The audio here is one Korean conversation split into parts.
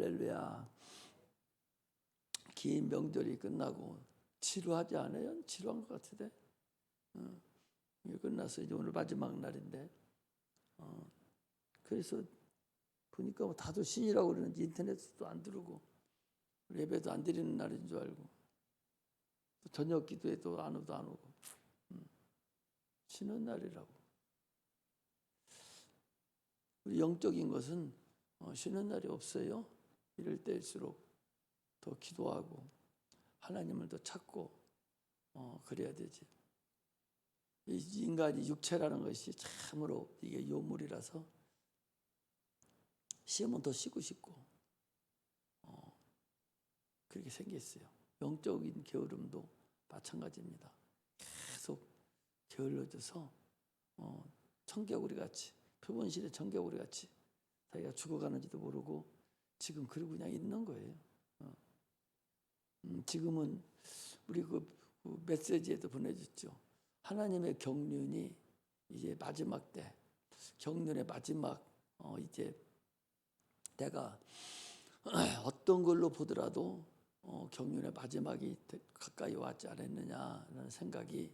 할렐루야. 긴 명절이 끝나고 지루하지 않아요? 지루한 것 같은데. 이게 끝나서 이제 오늘 마지막 날인데, 그래서 보니까 뭐 다들 신이라고 그러는지 인터넷도 안 들어오고 예배도 안 드리는 날인 줄 알고 또 저녁 기도에도 아무도 안 오고 쉬는 날이라고. 우리 영적인 것은 쉬는 날이 없어요. 이럴 때일수록 더 기도하고 하나님을 더 찾고 그래야 되지. 이 인간이 육체라는 것이 참으로 이게 요물이라서 쉬면 더 쉬고 싶고 그렇게 생겼어요. 영적인 게으름도 마찬가지입니다. 계속 게을러져서 청개구리 같이, 표본실의 청개구리 같이 자기가 죽어가는지도 모르고 지금 그러고 그냥 있는 거예요. 지금은 우리 그 메시지에도 보내줬죠. 하나님의 경륜이 이제 마지막 때, 경륜의 마지막 이제 때가 어떤 걸로 보더라도 경륜의 마지막이 가까이 왔지 않았느냐라는 생각이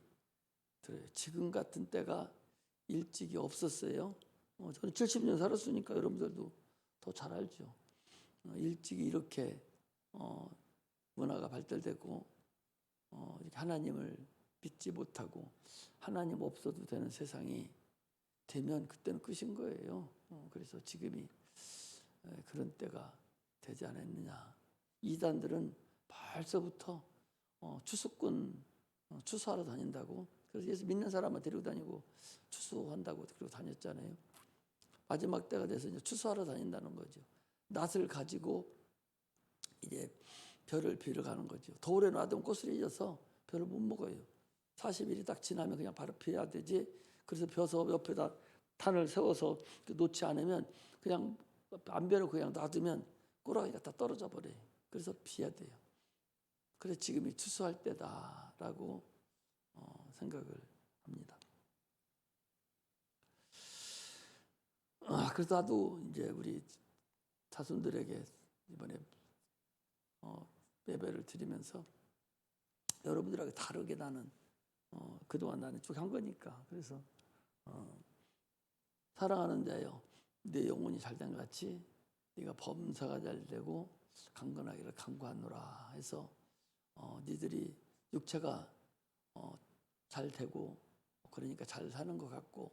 들어요. 지금 같은 때가 일찍이 없었어요. 저는 70년 살았으니까 여러분들도 더 잘 알죠. 일찍이 이렇게 문화가 발달되고 이렇게 하나님을 믿지 못하고 하나님 없어도 되는 세상이 되면 그때는 끝인 거예요. 그래서 지금이 그런 때가 되지 않았느냐. 이단들은 벌써부터 추수꾼 추수하러 다닌다고. 그래서 예수 믿는 사람만 데리고 다니고 추수한다고 그러고 다녔잖아요. 마지막 때가 돼서 이제 추수하러 다닌다는 거죠. 낫을 가지고 이제 벼를 비러 가는 거죠. 겨울에 놔두면 꼬스리져서 벼를 못 먹어요. 40일이 딱 지나면 그냥 바로 비워야 되지. 그래서 벼서 옆에다 탄을 세워서 놓지 않으면 그냥 안 벼놓고 그냥 놔두면 꼬라지가 다 떨어져 버려요. 그래서 비워야 돼요. 그래서 지금이 추수할 때다라고 생각을 합니다. 그래서 나도 이제 우리 자손들에게 이번에 예배를 드리면서 여러분들하고 다르게 나는 그동안 나는 쭉 한 거니까 그래서 사랑하는 자여 내 영혼이 잘된 같이 네가 범사가 잘 되고 강건하기를 간구하노라 해서 니들이 육체가 잘 되고 그러니까 잘 사는 것 같고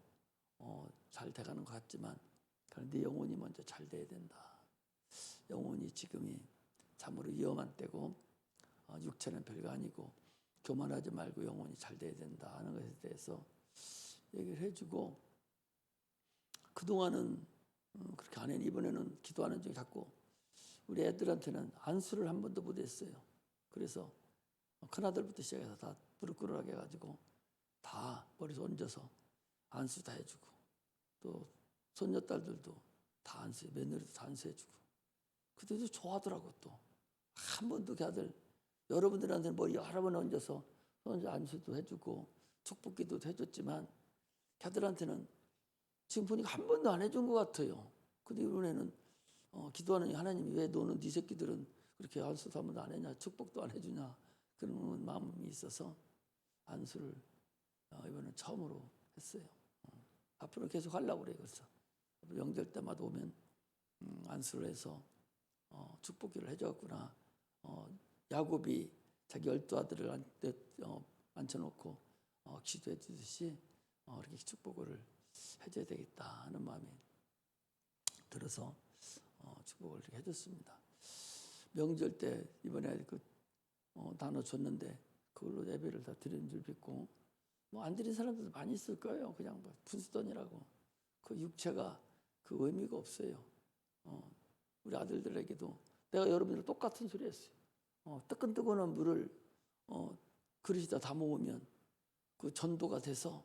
잘 돼가는 것 같지만 네 영혼이 먼저 잘 돼야 된다. 영혼이 지금이 참으로 위험한 때고 육체는 별거 아니고 교만하지 말고 영혼이 잘 돼야 된다 하는 것에 대해서 얘기를 해주고 그동안은 그렇게 안 했는데 이번에는 기도하는 중에 자꾸 우리 애들한테는 안수를 한 번도 못 했어요. 그래서 큰아들부터 시작해서 다 부르꾸르하게 해가지고 다 머리에 얹어서 안수 다 해주고 또 손녀딸들도 다 안수, 며느리도 다 안수해주고 그때도 좋아하더라고. 또 한 번도 걔들 여러분들한테는 머리 여러 번 얹어서 손자 안수도 해주고 축복기도 해줬지만 걔들한테는 지금 보니까 한 번도 안 해준 것 같아요. 근데 이번에는 기도하는 하나님이 왜 너는 네 새끼들은 그렇게 안수도 한 번도 안 했냐, 축복도 안 해주냐 그런 마음이 있어서 안수를 이번엔 처음으로 했어요. 앞으로 계속 하려고 그래요. 그래서 명절 때마다 오면 안수를 해서 축복기를 해줬구나. 야곱이 자기 12아들을 앉혀놓고 기도해 주듯이 이렇게 축복을 해줘야 되겠다 하는 마음이 들어서 축복을 이렇게 해줬습니다. 명절 때 이번에 나눠줬는데 그걸로 예배를 다 드리는 줄 믿고 뭐 안 드린 사람들도 많이 있을 거예요. 그냥 뭐 분수돈이라고. 그 육체가 그 의미가 없어요. 우리 아들들에게도 내가 여러분들 똑같은 소리 했어요. 뜨끈뜨끈한 물을 그릇에다 담아오면 그 전도가 돼서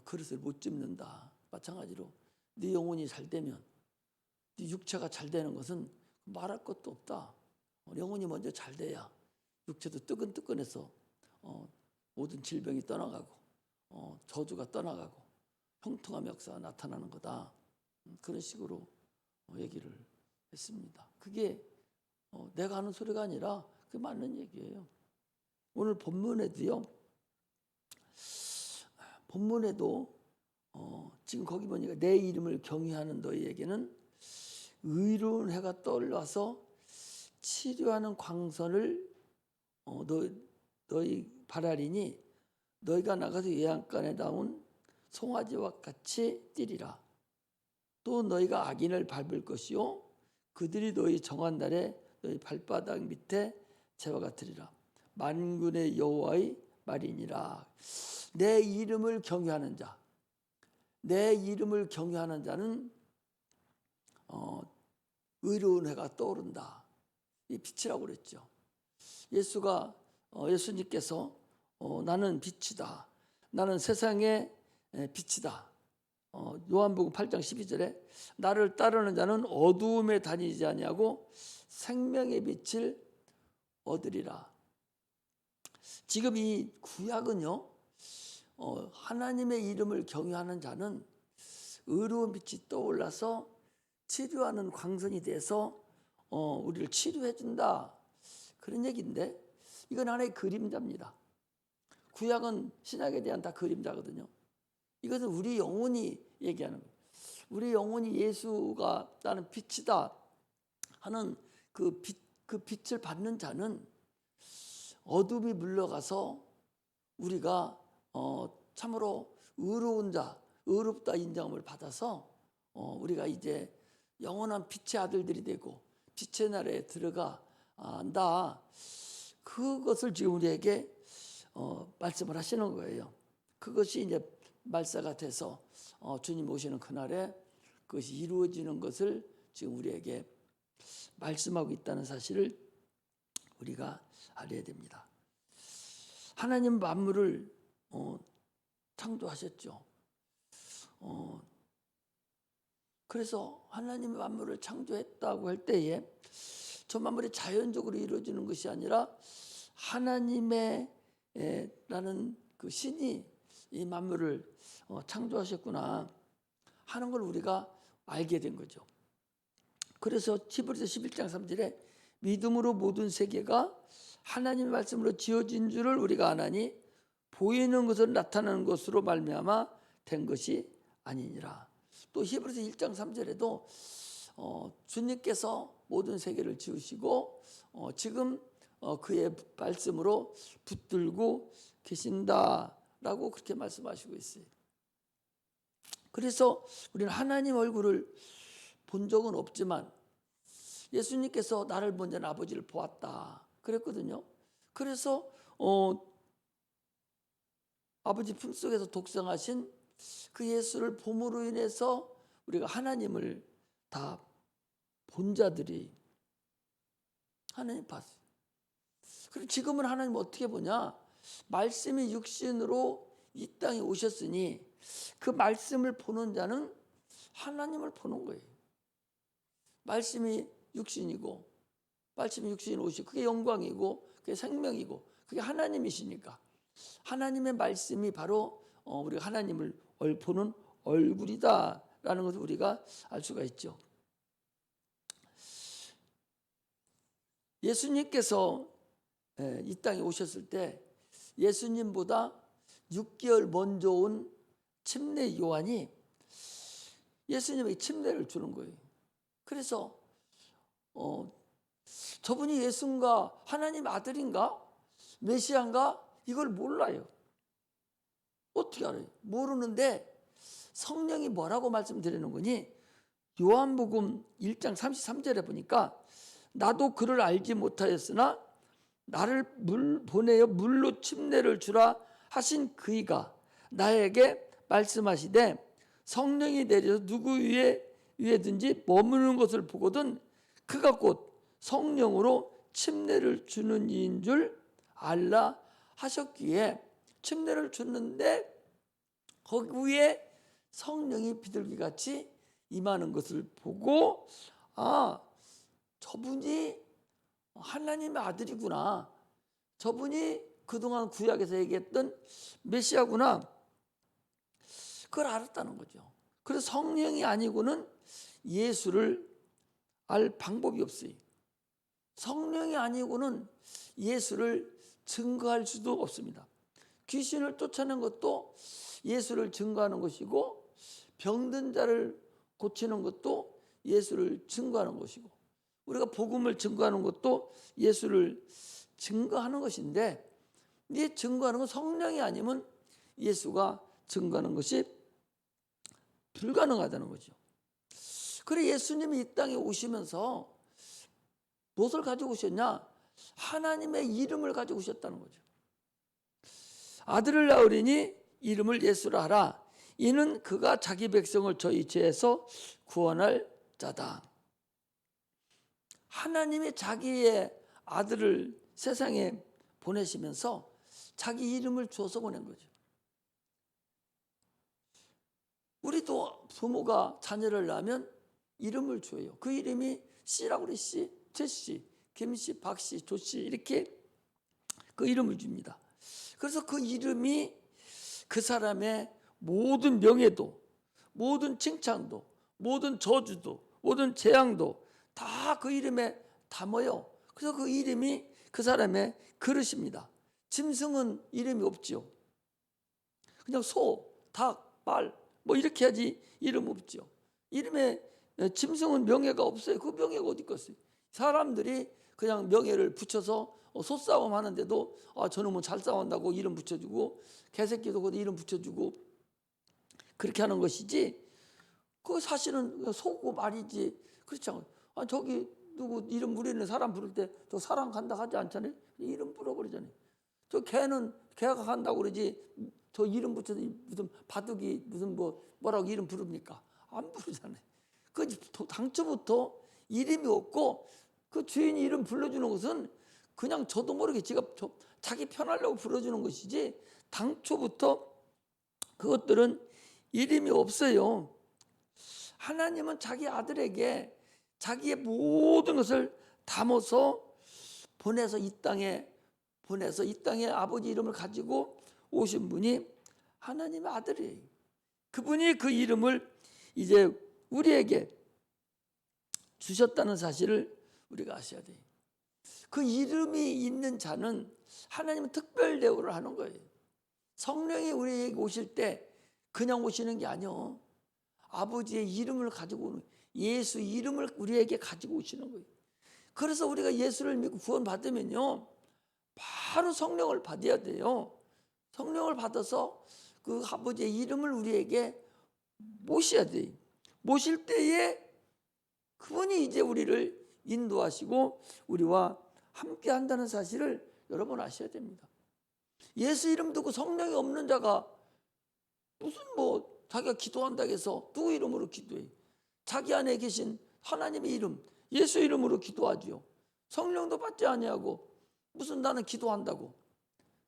그릇을 못 찝는다. 마찬가지로 네 영혼이 잘 되면 네 육체가 잘 되는 것은 말할 것도 없다. 영혼이 먼저 잘 돼야 육체도 뜨끈뜨끈해서 모든 질병이 떠나가고 저주가 떠나가고 형통함 역사가 나타나는 거다. 그런 식으로 얘기를 했습니다. 그게 내가 하는 소리가 아니라 그게 맞는 얘기예요. 오늘 본문에도요. 본문에도 지금 거기 보니까 내 이름을 경외하는 너희에게는 의로운 해가 떠올라서 치료하는 광선을 너희 바라리니 너희가 나가서 외양간에 나온 송아지와 같이 뛰리라. 또 너희가 악인을 밟을 것이요 그들이 너희 정한 날에 너희 발바닥 밑에 재와 같으리라. 만군의 여호와의 말이니라. 내 이름을 경외하는 자, 내 이름을 경외하는 자는 의로운 해가 떠오른다. 이 빛이라고 그랬죠. 예수님께서 나는 빛이다. 나는 세상의 빛이다. 요한복음 8장 12절에 나를 따르는 자는 어두움에 다니지 아니하고 생명의 빛을 얻으리라. 지금 이 구약은요, 하나님의 이름을 경외하는 자는 의로운 빛이 떠올라서 치료하는 광선이 돼서 우리를 치료해 준다, 그런 얘기인데, 이건 하나의 그림자입니다. 구약은 신약에 대한 다 그림자거든요. 이것은 우리 영혼이 얘기하는 거예요. 우리 영혼이 예수가 나는 빛이다 하는 그 빛을 받는 자는 어둠이 물러가서 우리가 참으로 의로운 자, 의롭다 인정을 받아서 우리가 이제 영원한 빛의 아들들이 되고 빛의 나라에 들어간다. 그것을 지금 우리에게 말씀을 하시는 거예요. 그것이 이제 말세가 돼서 주님 오시는 그날에 그것이 이루어지는 것을 지금 우리에게 말씀하고 있다는 사실을 우리가 알아야 됩니다. 하나님 만물을 창조하셨죠. 그래서 하나님 만물을 창조했다고 할 때에 저 만물이 자연적으로 이루어지는 것이 아니라 하나님의 라는 그 신이 이 만물을 창조하셨구나 하는 걸 우리가 알게 된 거죠. 그래서 히브리서 11장 3절에 믿음으로 모든 세계가 하나님의 말씀으로 지어진 줄을 우리가 아나니 보이는 것을 나타나는 것으로 말미암아 된 것이 아니니라. 또 히브리서 1장 3절에도 주님께서 모든 세계를 지으시고 지금 그의 말씀으로 붙들고 계신다라고 그렇게 말씀하시고 있어요. 그래서 우리는 하나님 얼굴을 본 적은 없지만 예수님께서 나를 본 자는 아버지를 보았다 그랬거든요. 그래서 아버지 품속에서 독생하신 그 예수를 봄으로 인해서 우리가 하나님을 다 본 자들이 하나님 봤어요. 그리고 지금은 하나님 어떻게 보냐? 말씀이 육신으로 이 땅에 오셨으니 그 말씀을 보는 자는 하나님을 보는 거예요. 말씀이 육신이고 말씀이 육신으로 오시고 그게 영광이고 그게 생명이고 그게 하나님이시니까 하나님의 말씀이 바로 우리가 하나님을 보는 얼굴이다라는 것을 우리가 알 수가 있죠. 예수님께서 이 땅에 오셨을 때 예수님보다 6개월 먼저 온 침례 요한이 예수님에게 침례를 주는 거예요. 그래서 저분이 예수인가 하나님 아들인가 메시아인가 이걸 몰라요. 어떻게 알아요? 모르는데 성령이 뭐라고 말씀드리는 거니? 요한복음 1장 33절에 보니까 나도 그를 알지 못하였으나 나를 보내어 물로 침례를 주라 하신 그이가 나에게 말씀하시되 성령이 내려서 누구 위에든지 머무는 것을 보거든 그가 곧 성령으로 침례를 주는 이인 줄 알라 하셨기에 침례를 줬는데 거기 위에 성령이 비둘기같이 임하는 것을 보고 저분이 하나님의 아들이구나. 저분이 그동안 구약에서 얘기했던 메시아구나. 그걸 알았다는 거죠. 그래서 성령이 아니고는 예수를 알 방법이 없어요. 성령이 아니고는 예수를 증거할 수도 없습니다. 귀신을 쫓아내는 것도 예수를 증거하는 것이고, 병든 자를 고치는 것도 예수를 증거하는 것이고, 우리가 복음을 증거하는 것도 예수를 증거하는 것인데, 이 증거하는 건 성령이 아니면 예수가 증거하는 것이 불가능하다는 거죠. 그래 예수님이 이 땅에 오시면서 무엇을 가지고 오셨냐? 하나님의 이름을 가지고 오셨다는 거죠. 아들을 낳으리니 이름을 예수라 하라. 이는 그가 자기 백성을 저희 죄에서 구원할 자다. 하나님이 자기의 아들을 세상에 보내시면서 자기 이름을 줘서 보낸 거죠. 우리도 부모가 자녀를 낳으면 이름을 줘요. 그 이름이 씨라고 그래. 씨, 최씨, 김씨, 박씨, 조씨 이렇게 그 이름을 줍니다. 그래서 그 이름이 그 사람의 모든 명예도, 모든 칭찬도, 모든 저주도, 모든 재앙도 다 그 이름에 담아요. 그래서 그 이름이 그 사람의 그릇입니다. 짐승은 이름이 없지요. 그냥 소, 닭, 말 뭐 이렇게 하지 이름 없죠. 이름에 짐승은 명예가 없어요. 그 명예가 어디 있겠어요. 사람들이 그냥 명예를 붙여서 소싸움 하는데도 저놈은 잘 싸운다고 이름 붙여주고, 개새끼도 그 이름 붙여주고 그렇게 하는 것이지, 그 사실은 소고 말이지. 그렇지 않아요. 저기 누구 이름 부르는 사람 부를 때 저 사람 간다 하지 않잖아요. 이름 불어버리잖아요. 저 개는 개가 간다고 그러지 저 이름 붙여서 무슨 바둑이 무슨 뭐라고 이름 부릅니까? 안 부르잖아요. 그 당초부터 이름이 없고, 그 주인이 이름 불러주는 것은 그냥 저도 모르게 자기 편하려고 불러주는 것이지, 당초부터 그것들은 이름이 없어요. 하나님은 자기 아들에게 자기의 모든 것을 담아서 보내서 이 땅에 아버지 이름을 가지고 오신 분이 하나님의 아들이에요. 그분이 그 이름을 이제 우리에게 주셨다는 사실을 우리가 아셔야 돼요. 그 이름이 있는 자는 하나님은 특별 대우를 하는 거예요. 성령이 우리에게 오실 때 그냥 오시는 게 아니요. 아버지의 이름을 가지고 오는, 예수 이름을 우리에게 가지고 오시는 거예요. 그래서 우리가 예수를 믿고 구원받으면요, 바로 성령을 받아야 돼요. 성령을 받아서 그 아버지의 이름을 우리에게 모셔야 돼요. 모실 때에 그분이 이제 우리를 인도하시고 우리와 함께 한다는 사실을 여러분 아셔야 됩니다. 예수 이름 듣고 성령이 없는 자가 무슨 자기가 기도한다고 해서 누구 이름으로 기도해? 자기 안에 계신 하나님의 이름, 예수 이름으로 기도하지요. 성령도 받지 아니하고 무슨 나는 기도한다고.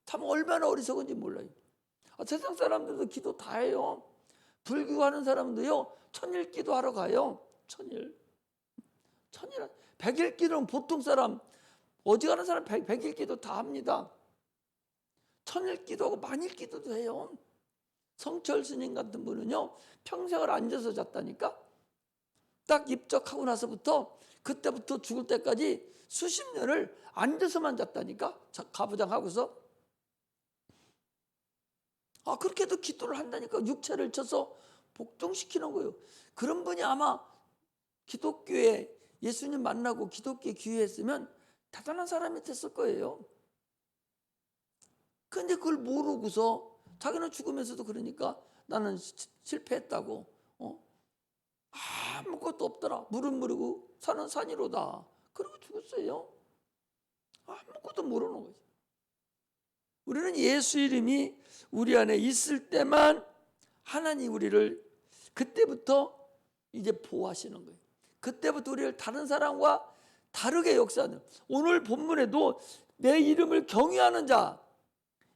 참 얼마나 어리석은지 몰라요. 세상 사람들도 기도 다 해요. 불교하는 사람도요, 천일 기도하러 가요. 천일. 백일 기도는 보통 사람, 어지간한 사람 백일 기도 다 합니다. 천일 기도하고 만일 기도도 해요. 성철 스님 같은 분은요, 평생을 앉아서 잤다니까. 딱 입적하고 나서부터 그때부터 죽을 때까지 수십 년을 앉아서만 잤다니까. 가부장하고서. 그렇게도 기도를 한다니까. 육체를 쳐서 복종시키는 거예요. 그런 분이 아마 기독교에 예수님 만나고 기독교에 귀회했으면 대단한 사람이 됐을 거예요. 근데 그걸 모르고서 자기는 죽으면서도 그러니까 나는 실패했다고. 아무것도 없더라. 물은 물이고 산은 산이로다. 그러고 죽었어요. 아무것도 모르는 거죠. 우리는 예수 이름이 우리 안에 있을 때만 하나님 우리를 그때부터 이제 보호하시는 거예요. 그때부터 우리를 다른 사람과 다르게 역사하는. 오늘 본문에도 내 이름을 경외하는 자,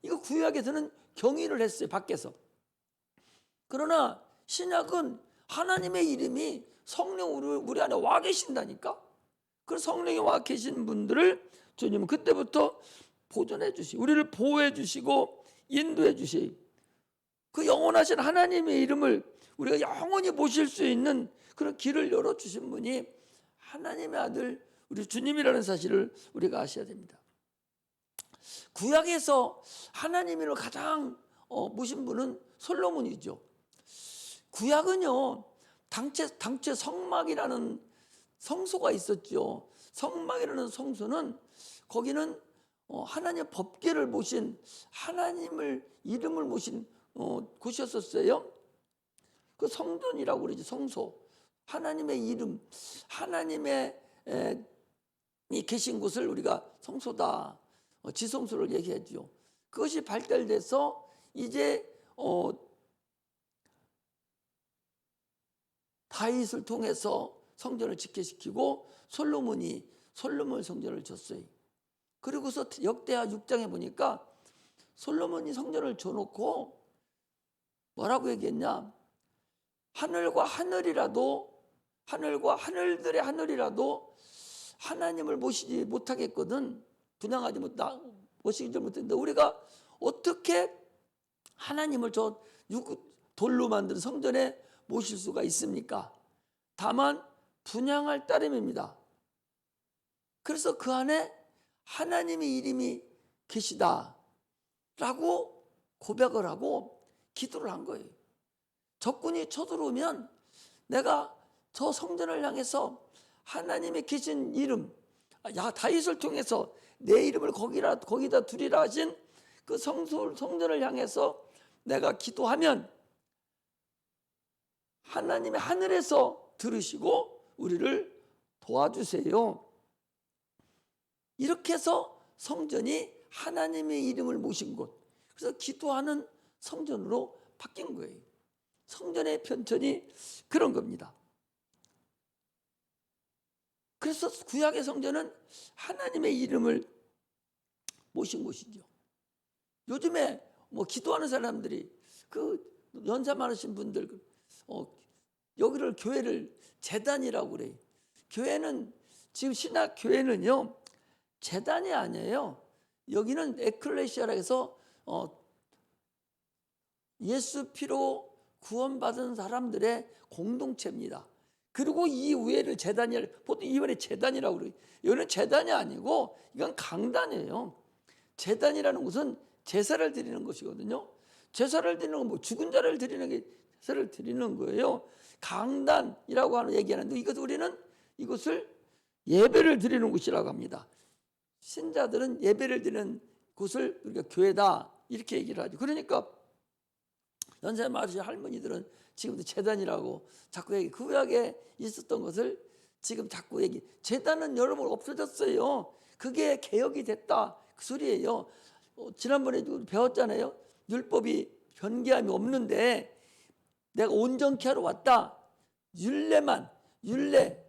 이거 구약에서는 경외를 했어요. 밖에서. 그러나 신약은 하나님의 이름이 성령 우리 안에 와 계신다니까. 그 성령이 와 계신 분들을 주님은 그때부터 보존해 주시고 우리를 보호해 주시고 인도해 주시고, 그 영원하신 하나님의 이름을 우리가 영원히 모실 수 있는 그런 길을 열어주신 분이 하나님의 아들 우리 주님이라는 사실을 우리가 아셔야 됩니다. 구약에서 하나님을 가장 모신 분은 솔로몬이죠. 구약은요, 당최 성막이라는 성소가 있었죠. 성막이라는 성소는 거기는 하나님의 법궤를 모신, 하나님을 이름을 모신 곳이었었어요. 그 성전이라고 그러지. 성소, 하나님의 이름, 하나님의 이 계신 곳을 우리가 성소다, 지성소를 얘기하죠. 그것이 발달돼서 이제 다윗을 통해서 성전을 짓게 솔로몬이 솔로몬 성전을 졌어요. 그리고서 역대하 6장에 보니까 솔로몬이 성전을 져놓고 뭐라고 얘기했냐? 하늘과 하늘들의 하늘이라도 하나님을 모시지 못하겠거든. 분양하지 모시지 못했는데 우리가 어떻게 하나님을 저 돌로 만든 성전에 모실 수가 있습니까? 다만 분양할 따름입니다. 그래서 그 안에 하나님의 이름이 계시다라고 고백을 하고 기도를 한 거예요. 적군이 쳐들어오면 내가 저 성전을 향해서 하나님의 계신 이름, 다윗을 통해서 내 이름을 거기다 두리라 하신 그 성전을 향해서 내가 기도하면 하나님의 하늘에서 들으시고 우리를 도와주세요. 이렇게 해서 성전이 하나님의 이름을 모신 곳, 그래서 기도하는 성전으로 바뀐 거예요. 성전의 편천이 그런 겁니다. 그래서 구약의 성전은 하나님의 이름을 모신 곳이죠. 요즘에 기도하는 사람들이 그 연세 많으신 분들 여기를 교회를 제단이라고 그래요. 교회는 지금 신학 교회는요 제단이 아니에요. 여기는 에클레시아라 해서 예수 피로 구원받은 사람들의 공동체입니다. 그리고 이 위에를 제단이라고, 보통 이번에 제단이라고 그래요. 이거는 제단이 아니고 이건 강단이에요. 제단이라는 것은 제사를 드리는 것이거든요. 제사를 드리는 건 죽은 자를 드리는 게 제사를 드리는 거예요. 강단이라고 하는 얘기하는데 우리는 이것을 예배를 드리는 곳이라고 합니다. 신자들은 예배를 드리는 곳을 우리가 교회다 이렇게 얘기를 하죠. 그러니까 연세 많으신 할머니들은 지금도 제단이라고 자꾸 얘기, 구약에 있었던 것을 지금 자꾸 얘기. 제단은 여러분 없어졌어요. 그게 개혁이 됐다 그 소리예요. 지난번에 배웠잖아요. 율법이 변개함이 없는데 내가 온전케 하러 왔다. 율례,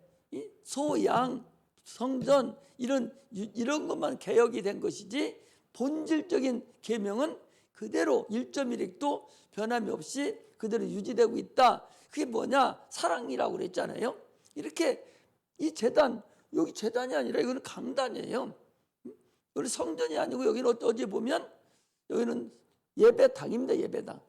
소, 양, 성전 이런 것만 개혁이 된 것이지 본질적인 계명은 그대로 1.1획도 변함이 없이 그대로 유지되고 있다. 그게 뭐냐? 사랑이라고 그랬잖아요. 이렇게 이 제단, 여기 제단이 아니라 이거는 강단이에요. 여기 성전이 아니고 여기는 어디 보면 여기는 예배당입니다. 예배당.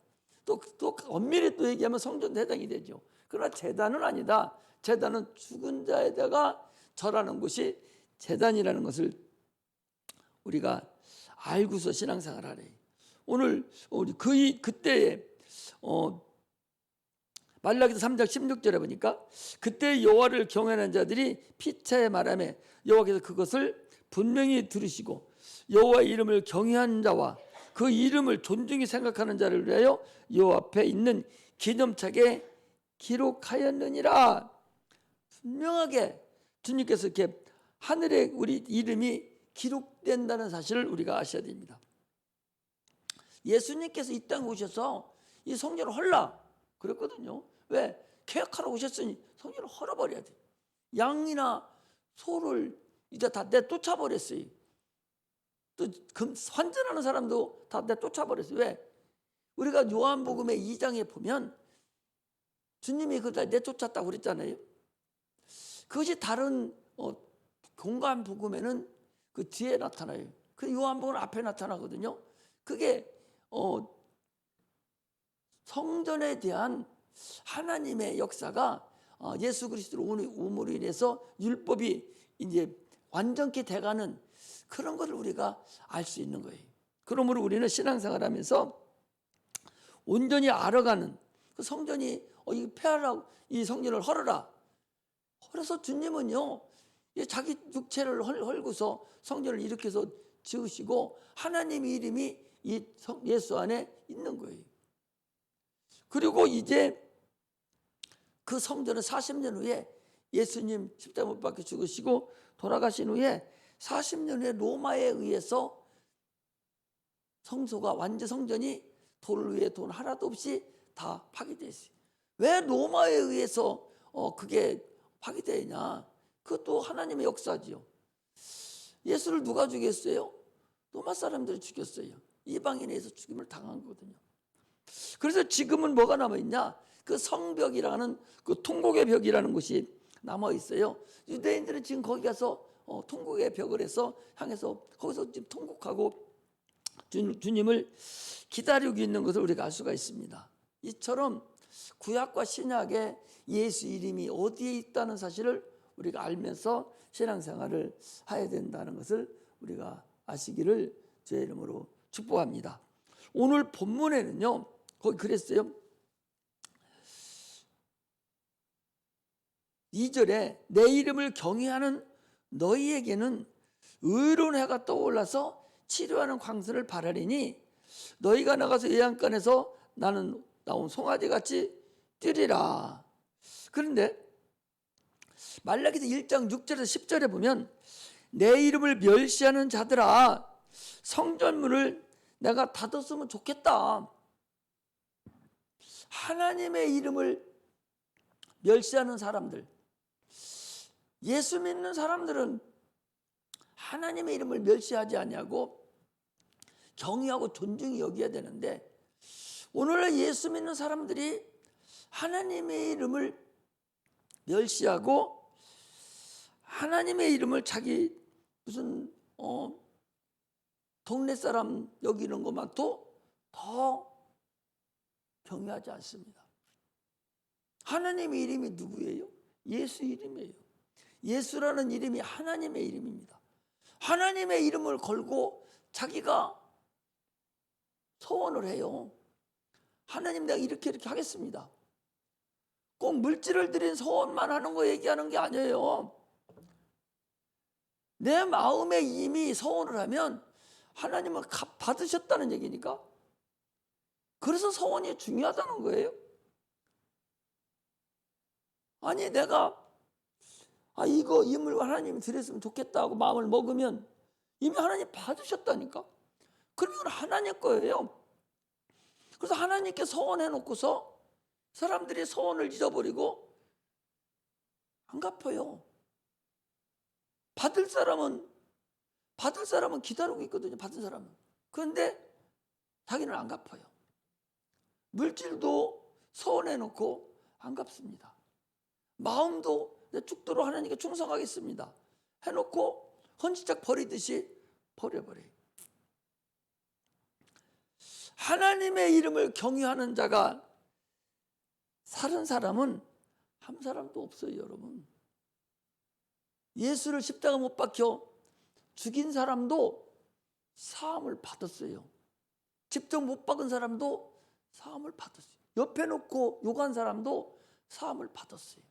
또 엄밀히 또 얘기하면 성전 대당이 되죠. 그러나 제단은 아니다. 제단은 죽은 자에다가 절하는 곳이 제단이라는 것을 우리가 알고서 신앙생활을 하래. 오늘 우리 그때에 말라기서 3장 16절에 보니까 그때 여호와를 경외하는 자들이 피차에 말하며 여호와께서 그것을 분명히 들으시고 여호와의 이름을 경외하는 자와 그 이름을 존중히 생각하는 자를 위하여 여호와 앞에 있는 기념책에 기록하였느니라. 분명하게 주님께서 이렇게 하늘에 우리 이름이 기록된다는 사실을 우리가 아셔야 됩니다. 예수님께서 이 땅에 오셔서 이 성전을 헐라 그랬거든요. 왜? 개혁하러 오셨으니 성전을 헐어버려야 돼. 양이나 소를 이제 다 내쫓아버렸어요. 또 환전하는 사람도 다 내쫓아버렸어요. 왜? 우리가 요한복음의 2장에 보면 주님이 그다 내쫓았다고 그랬잖아요. 그것이 다른 공간 복음에는 그 뒤에 나타나요. 그 요한복음은 앞에 나타나거든요. 그게 성전에 대한 하나님의 역사가 예수 그리스도로 오므로 인해서 율법이 이제 완전히 돼가는 그런 것을 우리가 알 수 있는 거예요. 그러므로 우리는 신앙생활하면서 온전히 알아가는 그 성전이 이 폐하라고 이 성전을 헐어라. 그래서 주님은요 자기 육체를 헐고서 성전을 일으켜서 지으시고 하나님의 이름이 이 예수 안에 있는 거예요. 그리고 이제 그 성전은 40년 후에 예수님 십자가 못 박혀 죽으시고 돌아가신 후에 40년 후에 로마에 의해서 성소가 완전 성전이 돌 위에 돈 하나도 없이 다 파괴됐어요. 왜 로마에 의해서 그게 파괴되냐? 그것도 하나님의 역사지요. 예수를 누가 죽였어요? 로마 사람들이 죽였어요. 이방인에 의해서 죽임을 당한 거거든요. 그래서 지금은 뭐가 남아있냐? 그 성벽이라는 그 통곡의 벽이라는 곳이 남아있어요. 유대인들은 지금 거기 가서 통곡의 벽을 해서 향해서 거기서 지금 통곡하고 주님을 기다리고 있는 것을 우리가 알 수가 있습니다. 이처럼 구약과 신약에 예수 이름이 어디에 있다는 사실을 우리가 알면서 신앙생활을 해야 된다는 것을 우리가 아시기를 주의 이름으로 축복합니다. 오늘 본문에는요 거기 그랬어요. 2절에 내 이름을 경외하는 너희에게는 의로운 해가 떠올라서 치료하는 광선을 바라리니 너희가 나가서 외양간에서 나온 송아지같이 뛰리라. 그런데 말라기서 1장 6절에서 10절에 보면 내 이름을 멸시하는 자들아 성전문을 내가 닫았으면 좋겠다. 하나님의 이름을 멸시하는 사람들, 예수 믿는 사람들은 하나님의 이름을 멸시하지 아니하고 경외하고 존중히 여겨야 되는데 오늘날 예수 믿는 사람들이 하나님의 이름을 멸시하고 하나님의 이름을 자기 무슨 동네 사람 여기는 것만 더 경외하지 않습니다. 하나님의 이름이 누구예요? 예수 이름이에요. 예수라는 이름이 하나님의 이름입니다. 하나님의 이름을 걸고 자기가 소원을 해요. 하나님 내가 이렇게 하겠습니다. 꼭 물질을 드린 소원만 하는 거 얘기하는 게 아니에요. 내 마음에 이미 소원을 하면 하나님은 받으셨다는 얘기니까. 그래서 소원이 중요하다는 거예요. 아니 내가 이거 이 물건 하나님이 드렸으면 좋겠다 하고 마음을 먹으면 이미 하나님 받으셨다니까. 그러면 하나님 거예요. 그래서 하나님께 소원해 놓고서 사람들이 소원을 잊어버리고 안 갚아요. 받을 사람은 기다리고 있거든요. 받은 사람은. 그런데 자기는 안 갚아요. 물질도 소원해 놓고 안 갚습니다. 마음도 내 죽도록 하나님께 충성하겠습니다 해놓고 헌신짝 버리듯이 버려버려요. 하나님의 이름을 경외하는 자가 살은 사람은 한 사람도 없어요. 여러분, 예수를 십자가 못 박혀 죽인 사람도 사함을 받았어요. 직접 못 박은 사람도 사함을 받았어요. 옆에 놓고 욕한 사람도 사함을 받았어요.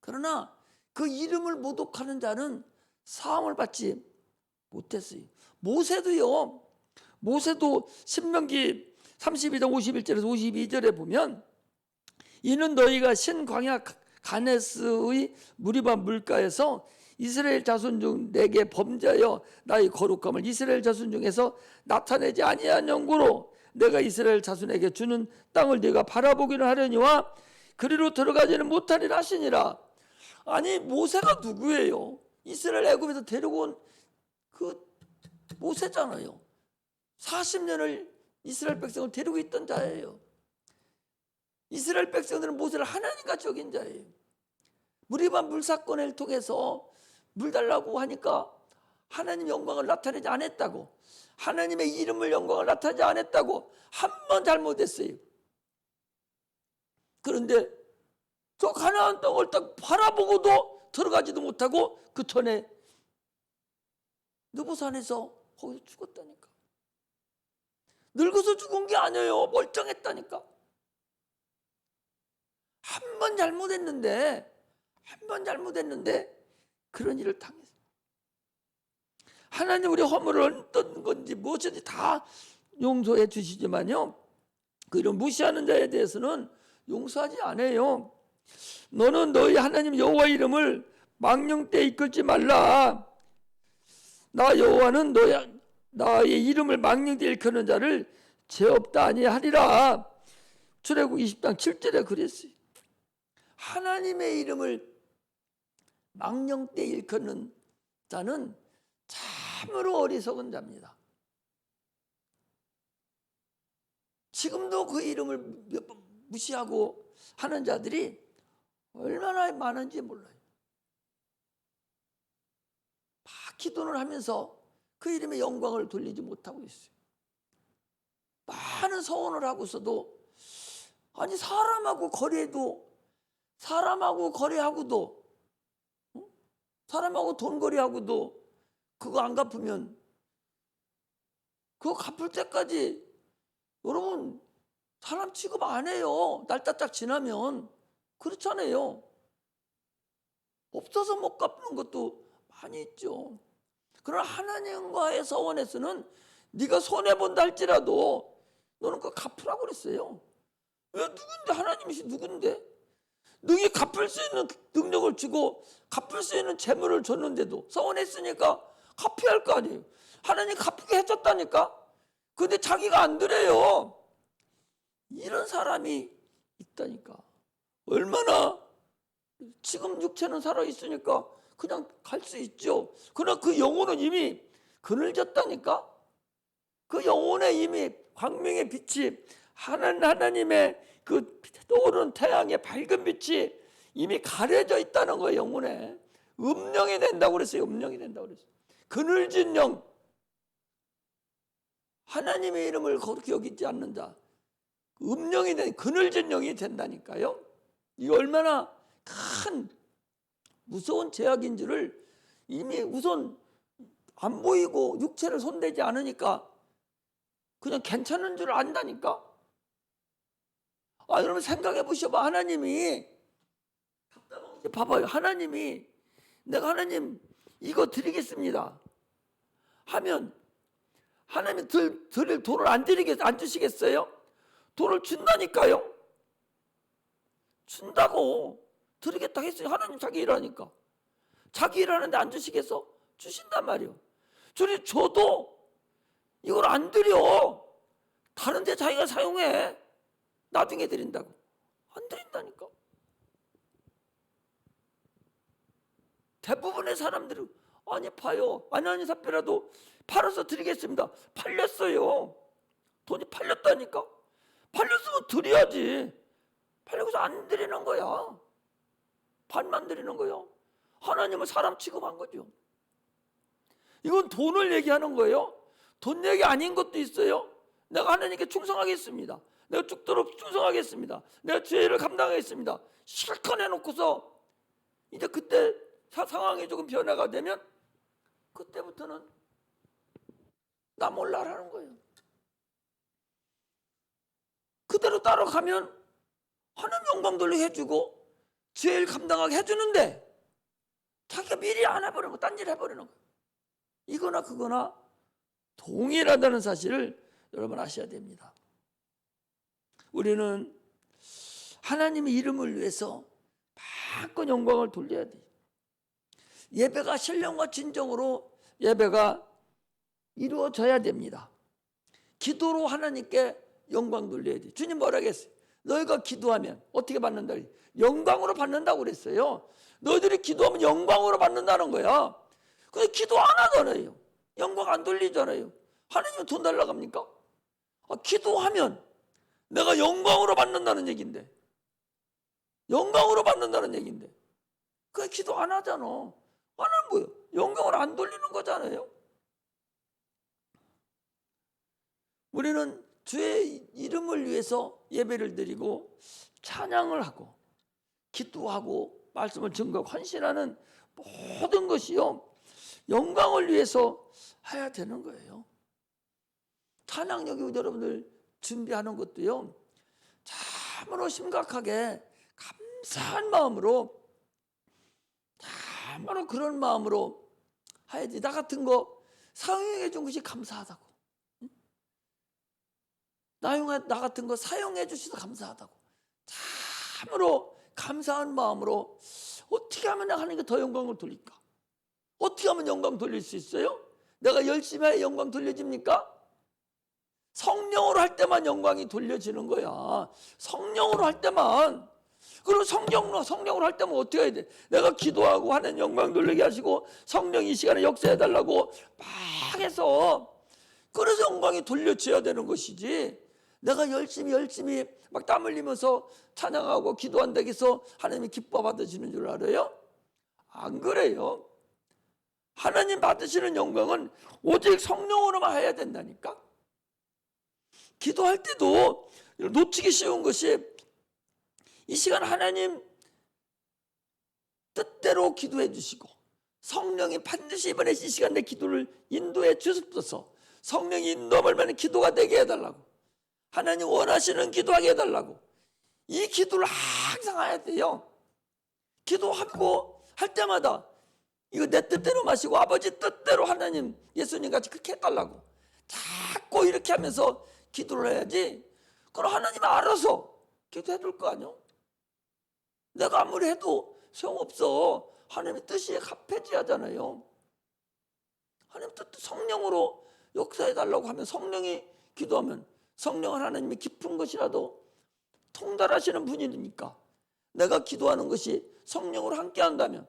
그러나 그 이름을 모독하는 자는 사함을 받지 못했어요. 모세도 신명기 32장 51절에서 52절에 보면 이는 너희가 신광야 가네스의 무리반 물가에서 이스라엘 자손 중 내게 범죄하여 나의 거룩함을 이스라엘 자손 중에서 나타내지 아니한 영구로 내가 이스라엘 자손에게 주는 땅을 네가 바라보기를 하려니와 그리로 들어가지는 못하리라 하시니라. 아니 모세가 누구예요? 이스라엘 애굽에서 데리고 온 그 모세잖아요. 40년을 이스라엘 백성을 데리고 있던 자예요. 이스라엘 백성들은 모세를 하나님같이 여긴 자예요. 무리반 물사건을 통해서 물 달라고 하니까 하나님 영광을 나타내지 않았다고, 하나님의 이름을 영광을 나타내지 않았다고 한 번 잘못했어요. 그런데 저 가나안 땅을 딱 바라보고도 들어가지도 못하고 그 전에 느보산에서 거기서 죽었다니까. 늙어서 죽은 게 아니에요. 멀쩡했다니까. 한 번 잘못했는데 그런 일을 당했어요. 하나님 우리 허물을 어떤 건지 무엇인지 다 용서해 주시지만요, 그 이런 무시하는 자에 대해서는 용서하지 않아요. 너는 너희 하나님 여호와 이름을 망령되이 이끌지 말라. 나 여호와는 나의 이름을 망령되이 일컫는 자를 죄 없다 아니하리라. 출애굽 20장 7절에 그랬어요. 하나님의 이름을 망령되이 일컫는 자는 참으로 어리석은 자입니다. 지금도 그 이름을 몇 번 무시하고 하는 자들이 얼마나 많은지 몰라요. 막 기도를 하면서 그 이름의 영광을 돌리지 못하고 있어요. 많은 서원을 하고서도, 아니 사람하고 거래하고도 사람하고 돈 거래하고도 그거 안 갚으면 그거 갚을 때까지 여러분 사람 취급 안 해요. 날짜 딱 지나면. 그렇잖아요. 없어서 못 갚는 것도 많이 있죠. 그러나 하나님과의 서원에서는 네가 손해본다 할지라도 너는 그거 갚으라고 그랬어요. 왜? 누군데? 하나님이시 누군데? 능히 갚을 수 있는 능력을 주고 갚을 수 있는 재물을 줬는데도 서원했으니까 갚아야 할 거 아니에요. 하나님 갚게 해줬다니까. 근데 자기가 안 드려요. 이런 사람이 있다니까. 얼마나, 지금 육체는 살아있으니까 그냥 갈 수 있죠. 그러나 그 영혼은 이미 그늘졌다니까. 그 영혼에 이미 광명의 빛이, 하나님의 그 떠오르는 태양의 밝은 빛이 이미 가려져 있다는 거예요. 영혼에 음령이 된다고 그랬어요. 음령이 된다고 그랬어요. 그늘진 영, 하나님의 이름을 거룩히 여기지 않는 자, 음령이 된 그늘진 영이 된다니까요. 이 얼마나 큰 무서운 죄악인 줄을 이미 우선 안 보이고 육체를 손대지 않으니까 그냥 괜찮은 줄 안다니까. 여러분 생각해 보셔봐. 하나님이, 봐봐요. 하나님이, 내가 하나님 이거 드리겠습니다 하면 하나님이 드릴 돈을 안 주시겠어요? 돈을 준다니까요. 준다고. 드리겠다 했어요. 하나님 자기 일하니까. 자기 일하는데 안 주시겠어? 주신단 말이에요. 줘도 이걸 안 드려. 다른 데 자기가 사용해. 나중에 드린다고. 안 드린다니까. 대부분의 사람들은 아니 봐요. 아니 사표라도 팔아서 드리겠습니다. 팔렸어요. 돈이 팔렸다니까. 팔렸으면 드려야지. 팔려서 안 드리는 거야. 반만 드리는 거예요. 하나님은 사람 취급한 거죠. 이건 돈을 얘기하는 거예요. 돈 얘기 아닌 것도 있어요. 내가 하나님께 충성하겠습니다. 내가 죽도록 충성하겠습니다. 내가 죄를 감당하겠습니다. 실컷 해놓고서 이제 그때 상황이 조금 변화가 되면 그때부터는 나 몰라라는 거예요. 그대로 따라가면 하나님 영광 돌리게 해주고 죄를 감당하게 해주는데 자기가 미리 안 해버리는 거, 딴짓 해버리는 거예요. 이거나 그거나 동일하다는 사실을 여러분 아셔야 됩니다. 우리는 하나님의 이름을 위해서 마음껏 영광을 돌려야 돼요. 예배가 신령과 진정으로 예배가 이루어져야 됩니다. 기도로 하나님께 영광 돌려야 돼요. 주님 뭐라고 했어요? 너희가 기도하면 어떻게 받는다? 영광으로 받는다고 그랬어요. 너희들이 기도하면 영광으로 받는다는 거야. 근데 기도 안 하잖아요. 영광 안 돌리잖아요. 하나님은 돈 달라고 합니까? 기도하면 내가 영광으로 받는다는 얘기인데, 영광으로 받는다는 얘기인데 그 기도 안 하잖아. 안 하는 거예요. 영광을 안 돌리는 거잖아요. 우리는 주의 이름을 위해서 예배를 드리고 찬양을 하고 기도하고 말씀을 증거하고 헌신하는 모든 것이요, 영광을 위해서 해야 되는 거예요. 찬양력이 여러분들 준비하는 것도요, 참으로 심각하게 감사한 마음으로, 참으로 그런 마음으로 해야지. 나 같은 거 사용해 준 것이 감사하다고. 나 같은 거 사용해 주셔서 감사하다고. 참으로 감사한 마음으로 어떻게 하면 내가 하나님께 더 영광을 돌릴까? 어떻게 하면 영광 돌릴 수 있어요? 내가 열심히 해야 영광 돌려집니까? 성령으로 할 때만 영광이 돌려지는 거야. 성령으로 할 때만. 그럼 성령으로 할 때면 어떻게 해야 돼? 내가 기도하고 하는 영광 돌리게 하시고 성령이 이 시간에 역사해달라고 막 해서, 그래서 영광이 돌려져야 되는 것이지, 내가 열심히 막 땀 흘리면서 찬양하고 기도한다고 해서 하나님이 기뻐 받으시는 줄 알아요? 안 그래요. 하나님 받으시는 영광은 오직 성령으로만 해야 된다니까. 기도할 때도 놓치기 쉬운 것이, 이 시간 하나님 뜻대로 기도해 주시고 성령이 반드시 이번에 이 시간 내 기도를 인도해 주옵소서. 성령이 인도함을 받는 기도가 되게 해달라고, 하나님 원하시는 기도하게 해달라고, 이 기도를 항상 해야 돼요. 기도하고 할 때마다 이거 내 뜻대로 마시고 아버지 뜻대로 하나님 예수님 같이 그렇게 해달라고 자꾸 이렇게 하면서 기도를 해야지. 그럼 하나님 알아서 기도해 줄 거 아니요? 내가 아무리 해도 소용없어. 하나님의 뜻이 합해져야잖아요. 하나님 뜻, 성령으로 역사해 달라고 하면, 성령이 기도하면 성령은 하나님의 깊은 것이라도 통달하시는 분이니까, 내가 기도하는 것이 성령으로 함께 한다면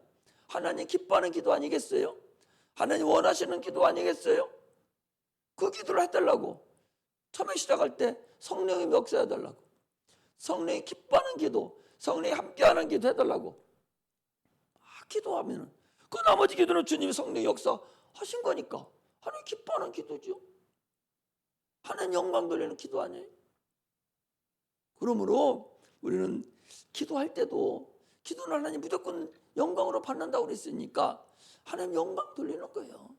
하나님 기뻐하는 기도 아니겠어요? 하나님 원하시는 기도 아니겠어요? 그 기도를 해달라고. 처음에 시작할 때 성령이 역사해달라고, 성령이 기뻐하는 기도, 성령이 함께하는 기도 해달라고 기도하면, 그 나머지 기도는 주님이 성령 역사하신 거니까 하나님 기뻐하는 기도죠. 하나님 영광 돌리는 기도 아니에요? 그러므로 우리는 기도할 때도, 기도는 하나님 무조건 영광으로 받는다고 그랬으니까 하나님 영광 돌리는 거예요.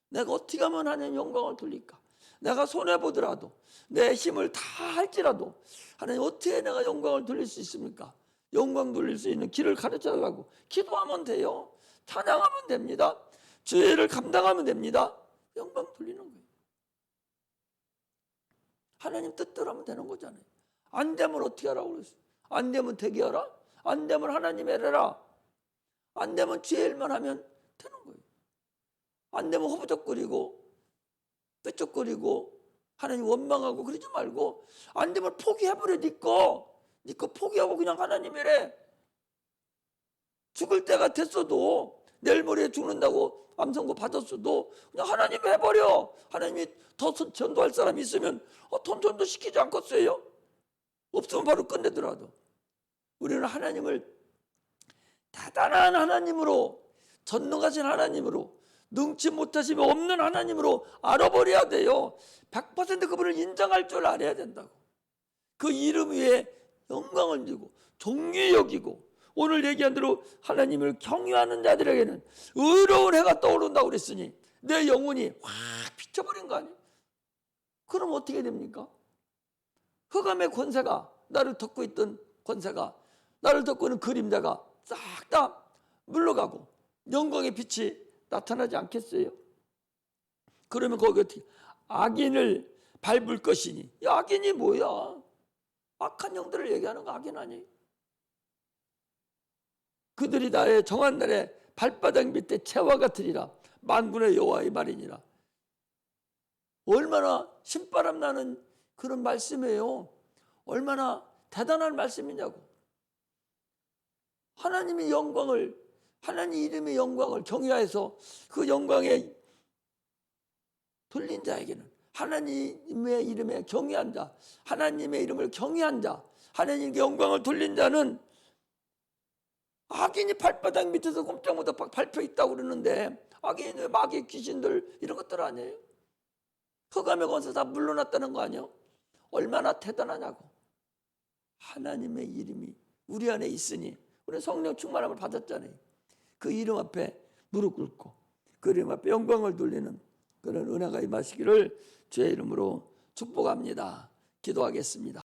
내가 어떻게 하면 하나님 영광을 돌릴까? 내가 손해보더라도, 내 힘을 다 할지라도 하나님 어떻게 내가 영광을 돌릴 수 있습니까? 영광 돌릴 수 있는 길을 가르쳐달라고 기도하면 돼요. 찬양하면 됩니다. 죄를 감당하면 됩니다. 영광 돌리는 거예요. 하나님 뜻대로 하면 되는 거잖아요. 안 되면 어떻게 하라고 그랬어요? 안 되면 대기하라? 안 되면 하나님 애래라? 안 되면 죄 일만 하면 되는 거예요. 안 되면 허부적거리고 삐쩍거리고 하나님 원망하고 그러지 말고, 안 되면 포기해버려. 네 거 포기하고 그냥 하나님 이래. 죽을 때가 됐어도, 내일 모레 죽는다고 암선고 받았어도 그냥 하나님 해버려. 하나님이 더 전도할 사람 있으면 더 전도시키지 않겠어요? 없으면 바로 끝내더라도. 우리는 하나님을 대단한 하나님으로, 전능하신 하나님으로, 능치 못하시며 없는 하나님으로 알아버려야 돼요. 100% 그분을 인정할 줄 알아야 된다고. 그 이름 위에 영광을 주고 존귀히 여기고, 오늘 얘기한 대로 하나님을 경외하는 자들에게는 의로운 해가 떠오른다고 그랬으니 내 영혼이 확 비춰버린 거 아니에요? 그럼 어떻게 됩니까? 흑암의 권세가, 나를 덮고 있던 권세가, 나를 덮고 있는 그림자가 싹 다 물러가고 영광의 빛이 나타나지 않겠어요? 그러면 거기 어떻게 악인을 밟을 것이니. 이 악인이 뭐야? 악한 영들을 얘기하는 거 악인 아니에요? 그들이 나의 정한 날에 발바닥 밑에 채와 같으리라. 만군의 여호와의 말이니라. 얼마나 신바람 나는 그런 말씀이에요. 얼마나 대단한 말씀이냐고. 하나님의 영광을, 하나님 이름의 영광을 경외해서 그 영광에 돌린 자에게는, 하나님의 이름에 경외한 자, 하나님의 이름을 경외한 자, 하나님께 영광을 돌린 자는, 악인이 발바닥 밑에서 꼼짝 못하고 밟혀 있다고 그러는데, 악인의 마귀 귀신들 이런 것들 아니에요? 흑암의 권세 다 물러났다는 거 아니에요? 얼마나 대단하냐고. 하나님의 이름이 우리 안에 있으니, 우리 성령 충만함을 받았잖아요. 그 이름 앞에 무릎 꿇고 그림 앞에 영광을 돌리는 그런 은혜가 임하시기를 주의 이름으로 축복합니다. 기도하겠습니다.